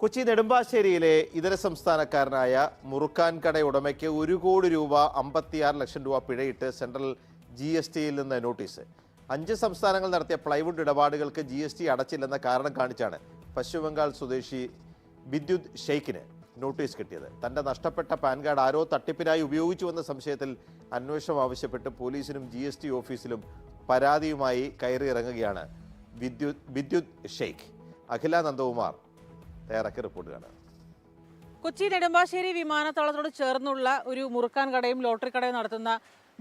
കൊച്ചി നെടുമ്പാശ്ശേരിയിലെ ഇതര സംസ്ഥാനക്കാരനായ മുറുക്കാൻ കട ഉടമയ്ക്ക് 1 കോടി രൂപ 56 ലക്ഷം രൂപ പിഴയിട്ട് സെൻട്രൽ GSTയിൽ നിന്ന് നോട്ടീസ്. 5 സംസ്ഥാനങ്ങൾ നടത്തിയ പ്ലൈവുഡ് ഇടപാടുകൾക്ക് GST അടച്ചില്ലെന്ന കാരണം കാണിച്ചാണ് പശ്ചിമബംഗാൾ സ്വദേശി വിദ്യുത് ഷെയ്ഖിന് നോട്ടീസ് കിട്ടിയത്. തന്റെ നഷ്ടപ്പെട്ട പാൻ കാർഡ് ആരോ തട്ടിപ്പിനായി ഉപയോഗിച്ചുവെന്ന സംശയത്തിൽ അന്വേഷണം ആവശ്യപ്പെട്ട് പോലീസിനും GST ഓഫീസിലും പരാതിയുമായി കയറിയിറങ്ങുകയാണ് വിദ്യുത് ഷെയ്ഖ്. അഖില നന്ദകുമാർ തയ്യാറാക്കിയ റിപ്പോർട്ട് കാണാം. കൊച്ചി നെടുമ്പാശ്ശേരി വിമാനത്താവളത്തോട് ചേർന്നുള്ള ഒരു മുറുക്കാൻ കടയും ലോട്ടറി കടയും നടത്തുന്ന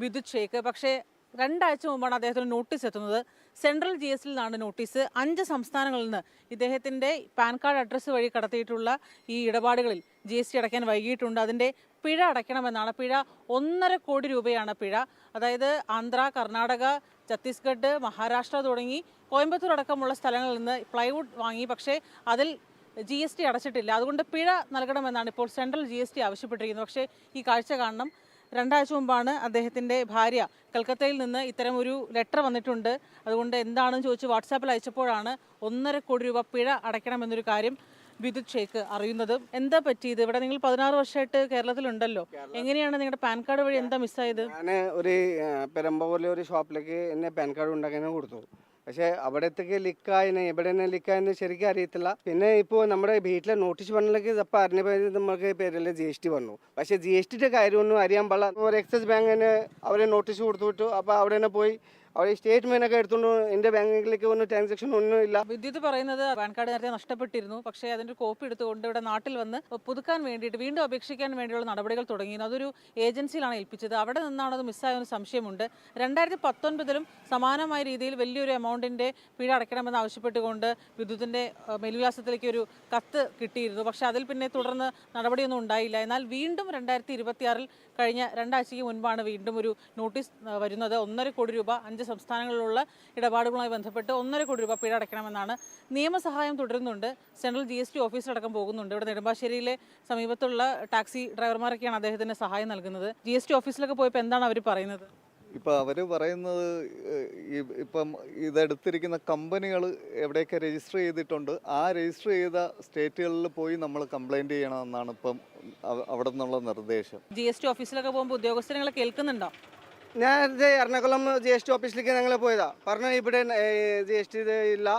വിദ്യുത് ഷെയ്ഖ് പക്ഷേ 2 ആഴ്ച മുമ്പാണ് അദ്ദേഹത്തിന് നോട്ടീസ് എത്തുന്നത്. സെൻട്രൽ GSTയിൽ നിന്നാണ് നോട്ടീസ്. 5 സംസ്ഥാനങ്ങളിൽ നിന്ന് ഇദ്ദേഹത്തിൻ്റെ പാൻ കാർഡ് അഡ്രസ്സ് വഴി കടത്തിയിട്ടുള്ള ഈ ഇടപാടുകളിൽ GST അടയ്ക്കാൻ വൈകിയിട്ടുണ്ട്. അതിൻ്റെ പിഴ അടയ്ക്കണമെന്നാണ്. പിഴ 1.5 കോടി രൂപയാണ് പിഴ. അതായത് ആന്ധ്ര, കർണാടക, ഛത്തീസ്ഗഡ്, മഹാരാഷ്ട്ര തുടങ്ങി കോയമ്പത്തൂർ അടക്കമുള്ള സ്ഥലങ്ങളിൽ നിന്ന് പ്ലൈവുഡ് വാങ്ങി. പക്ഷേ അതിൽ GST അടച്ചിട്ടില്ല. അതുകൊണ്ട് പിഴ നൽകണമെന്നാണ് ഇപ്പോൾ സെൻട്രൽ GST ആവശ്യപ്പെട്ടിരിക്കുന്നത്. പക്ഷേ ഈ കാഴ്ച കാണണം. 2 ആഴ്ച മുമ്പാണ് അദ്ദേഹത്തിൻ്റെ ഭാര്യ കൽക്കത്തയിൽ നിന്ന് ഇത്തരം ഒരു ലെറ്റർ വന്നിട്ടുണ്ട്. അതുകൊണ്ട് എന്താണെന്ന് ചോദിച്ച് വാട്സാപ്പിൽ അയച്ചപ്പോഴാണ് 1.5 കോടി രൂപ പിഴ അടയ്ക്കണമെന്നൊരു കാര്യം വിദ്യുത് ഷെയ്ഖ് അറിയുന്നത്. എന്താ പറ്റിയത്? ഇവിടെ നിങ്ങൾ 16 വർഷമായിട്ട് കേരളത്തിലുണ്ടല്ലോ. എങ്ങനെയാണ് നിങ്ങളുടെ പാൻ കാർഡ് വഴി എന്താ മിസ്സായത്? ഞാൻ ഒരു പെരമ്പ ഒരു ഷോപ്പിലേക്ക് എന്നെ പാൻ കാർഡ് ഉണ്ടാക്കാൻ കൊടുത്തു. പക്ഷേ അവിടത്തേക്ക് ലിക്കായിന് എവിടെ നിന്ന് ലിക്കായെന്ന് ശരിക്കും അറിയത്തില്ല. പിന്നെ ഇപ്പോൾ നമ്മുടെ വീട്ടിലെ നോട്ടീസ് വന്നിലേക്ക് അപ്പോൾ അറിഞ്ഞ നമുക്ക് പേരിൽ GST വന്നു. പക്ഷേ GSTയുടെ കാര്യമൊന്നും അറിയാൻ പാടില്ല. ഒരു എക്സൈസ് ബാങ്കിന് അവരെ നോട്ടീസ് കൊടുത്തു വിട്ടു. അപ്പോൾ അവിടെ തന്നെ പോയി അവിടെ സ്റ്റേറ്റ്മെന്റ് ഒക്കെ എടുത്തുകൊണ്ട് എൻ്റെ ബാങ്കിലേക്ക് ഒന്നും ട്രാൻസാക്ഷൻ ഒന്നും ഇല്ല. വിദ്യുത് പറയുന്നത് പാൻ കാർഡ് നേരത്തെ നഷ്ടപ്പെട്ടിരുന്നു. പക്ഷേ അതിൻ്റെ കോപ്പി എടുത്തുകൊണ്ട് ഇവിടെ നാട്ടിൽ വന്ന് പുതുക്കാൻ വേണ്ടിയിട്ട് വീണ്ടും അപേക്ഷിക്കാൻ വേണ്ടിയുള്ള നടപടികൾ തുടങ്ങിയിരുന്നു. അതൊരു ഏജൻസിയിലാണ് ഏൽപ്പിച്ചത്. അവിടെ നിന്നാണ് അത് മിസ്സായെന്ന് സംശയമുണ്ട്. 2019 സമാനമായ രീതിയിൽ വലിയൊരു എമൗണ്ടിൻ്റെ പിഴ അടയ്ക്കണമെന്ന് ആവശ്യപ്പെട്ടുകൊണ്ട് വിദ്യുത്തിൻ്റെ മേൽവിലാസത്തിലേക്ക് ഒരു കത്ത് കിട്ടിയിരുന്നു. പക്ഷേ അതിൽ പിന്നെ തുടർന്ന് നടപടിയൊന്നും ഉണ്ടായില്ല. എന്നാൽ വീണ്ടും 2026 കഴിഞ്ഞ 2 ആഴ്ചയ്ക്ക് മുൻപാണ് വീണ്ടും ഒരു നോട്ടീസ് വരുന്നത്. 1.5 കോടി രൂപ 5 സംസ്ഥാനങ്ങളിലുള്ള ഇടപാടുകളുമായി ബന്ധപ്പെട്ട് 1.5 കോടി രൂപ പിഴ അടയ്ക്കണമെന്നാണ്. നിയമസഹായം തുടരുന്നുണ്ട്. സെൻട്രൽ GST ഓഫീസിലടക്കം പോകുന്നുണ്ട്. ഇവിടെ നെടുമ്പാശ്ശേരിയിലെ സമീപത്തുള്ള ടാക്സി ഡ്രൈവർമാരൊക്കെയാണ് അദ്ദേഹത്തിന് സഹായം നൽകുന്നത്. GST ഓഫീസിലൊക്കെ പോയപ്പോൾ എന്താണ് അവർ പറയുന്നത്? ഇപ്പം അവർ പറയുന്നത് ഇപ്പം ഇതെടുത്തിരിക്കുന്ന കമ്പനികൾ എവിടെയൊക്കെ രജിസ്റ്റർ ചെയ്തിട്ടുണ്ട് ആ രജിസ്റ്റർ ചെയ്ത സ്റ്റേറ്റുകളിൽ പോയി നമ്മൾ കംപ്ലൈൻറ്റ് ചെയ്യണമെന്നാണ് ഇപ്പം അവിടെ നിന്നുള്ള നിർദ്ദേശം. GST ഓഫീസിലൊക്കെ പോകുമ്പോൾ ഉദ്യോഗസ്ഥരെ കേൾക്കുന്നുണ്ടോ? നേരത്തെ എറണാകുളം GST ഓഫീസിലേക്ക് ഞങ്ങൾ പോയതാ. പറഞ്ഞാൽ ഇവിടെ GST ഇല്ല,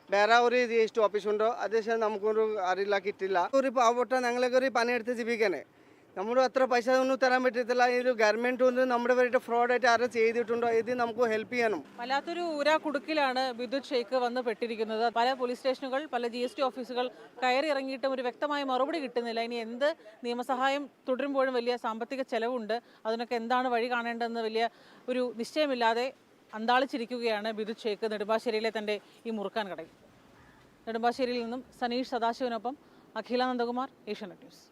വേറെ ഒരു GST ഓഫീസുണ്ടോ അത് നമുക്കൊരു അറിയില്ല, കിട്ടില്ല. ഒരു പാവപ്പെട്ട ഞങ്ങളൊക്കെ ഒരു പണിയെടുത്ത് ജീവിക്കാനേ നമ്മൾ അത്ര പൈസ ഒന്നും തരാൻ പറ്റത്തില്ല. ഈ ഒരു ഗവൺമെന്റ് ഒന്ന് നമ്മുടെ പേരുടെ ഫ്രോഡായിട്ട് ആരും ചെയ്തിട്ടുണ്ടോ ഇത് നമുക്ക് ഹെൽപ്പ് ചെയ്യണം. വല്ലാത്തൊരു ഊരാ കുടുക്കിലാണ് വിദ്യുത് ഷെയ്ഖ് വന്ന് പെട്ടിരിക്കുന്നത്. പല പോലീസ് സ്റ്റേഷനുകൾ, പല GST ഓഫീസുകൾ കയറി ഇറങ്ങിയിട്ടും ഒരു വ്യക്തമായ മറുപടി കിട്ടുന്നില്ല. ഇനി എന്ത് നിയമസഹായം തുടരുമ്പോഴും വലിയ സാമ്പത്തിക ചെലവുണ്ട്. അതിനൊക്കെ എന്താണ് വഴി കാണേണ്ടതെന്ന് വലിയ ഒരു നിശ്ചയമില്ലാതെ അന്താളിച്ചിരിക്കുകയാണ് വിദ്യുത് ഷെയ്ഖ് നെടുമ്പാശ്ശേരിയിലെ തൻ്റെ ഈ മുറുക്കാൻ കടയിൽ. നെടുമ്പാശ്ശേരിയിൽ നിന്നും സനീഷ് സദാശിവനൊപ്പം അഖില നന്ദകുമാർ, ഏഷ്യാനെറ്റ് ന്യൂസ്.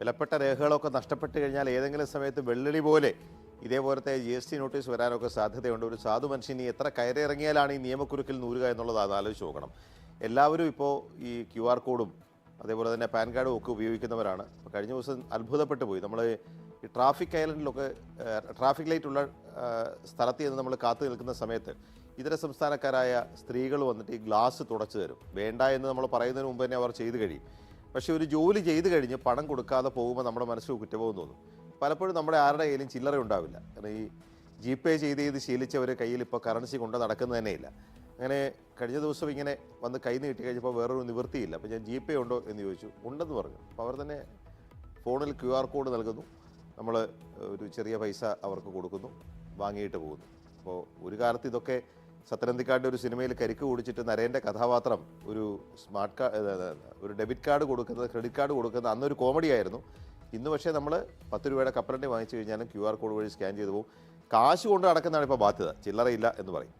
വിലപ്പെട്ട രേഖകളൊക്കെ നഷ്ടപ്പെട്ട് കഴിഞ്ഞാൽ ഏതെങ്കിലും സമയത്ത് വെള്ളി പോലെ ഇതേപോലത്തെ GST നോട്ടീസ് വരാനൊക്കെ സാധ്യതയുണ്ട്. ഒരു സാധു മനുഷ്യന് എത്ര കയറിയിറങ്ങിയാലാണ് ഈ നിയമക്കുരുക്കിൽ നൂറുക എന്നുള്ളത് അത് ആലോചിച്ച് നോക്കണം. എല്ലാവരും ഇപ്പോൾ ഈ QR കോഡും അതേപോലെ തന്നെ പാൻ കാർഡും ഒക്കെ ഉപയോഗിക്കുന്നവരാണ്. അപ്പോൾ കഴിഞ്ഞ ദിവസം അത്ഭുതപ്പെട്ടു പോയി. നമ്മൾ ഈ ട്രാഫിക് ഐലൻഡിലൊക്കെ ട്രാഫിക് ലൈറ്റുള്ള സ്ഥലത്ത് നിന്ന് നമ്മൾ കാത്തു നിൽക്കുന്ന സമയത്ത് ഇതര സംസ്ഥാനക്കാരായ സ്ത്രീകൾ വന്നിട്ട് ഈ ഗ്ലാസ് തുടച്ചു തരും. വേണ്ട എന്ന് നമ്മൾ പറയുന്നതിന് മുമ്പ് തന്നെ അവർ ചെയ്തു കഴിയും. പക്ഷേ ഒരു ജോലി ചെയ്ത് കഴിഞ്ഞ് പണം കൊടുക്കാതെ പോകുമ്പോൾ നമ്മുടെ മനസ്സിൽ കുറ്റബോധം തോന്നും. പലപ്പോഴും നമ്മുടെ ആരുടെ കയ്യിലും ചില്ലറ ഉണ്ടാവില്ല. കാരണം ഈ GPay ചെയ്ത് ശീലിച്ചവർ കയ്യിൽ ഇപ്പോൾ കറൻസി കൊണ്ട് നടക്കുന്നത് തന്നെയില്ല. അങ്ങനെ കഴിഞ്ഞ ദിവസം ഇങ്ങനെ വന്ന് കൈ നീട്ടി കഴിഞ്ഞപ്പോൾ വേറൊരു നിവൃത്തിയില്ല. അപ്പോൾ ഞാൻ GPay ഉണ്ടോ എന്ന് ചോദിച്ചു. ഉണ്ടെന്ന് പറഞ്ഞു. അപ്പോൾ അവർ തന്നെ ഫോണിൽ QR കോഡ് നൽകുന്നു. നമ്മൾ ഒരു ചെറിയ പൈസ അവർക്ക് കൊടുക്കുന്നു, വാങ്ങിയിട്ട് പോകുന്നു. അപ്പോൾ ഒരു കാലത്ത് ഇതൊക്കെ സത്യനന്ദിക്കാടിൻ്റെ ഒരു സിനിമയിൽ കരിക്ക് കുടിച്ചിട്ട് നരേൻ്റെ കഥാപാത്രം ഒരു ഒരു ഡെബിറ്റ് കാർഡ് കൊടുക്കുന്നത്, ക്രെഡിറ്റ് കാർഡ് കൊടുക്കുന്നത് അന്നൊരു കോമഡി ആയിരുന്നു. ഇന്ന് പക്ഷേ നമ്മൾ 10 രൂപയുടെ കപ്പലണ്ടി വാങ്ങിച്ചു കഴിഞ്ഞാലും QR കോഡ് വഴി സ്കാൻ ചെയ്ത് പോകും. കാശ് കൊണ്ട് നടക്കുന്നതാണ് ഇപ്പോൾ ബാധ്യത, ചില്ലറയില്ല എന്ന് പറയും.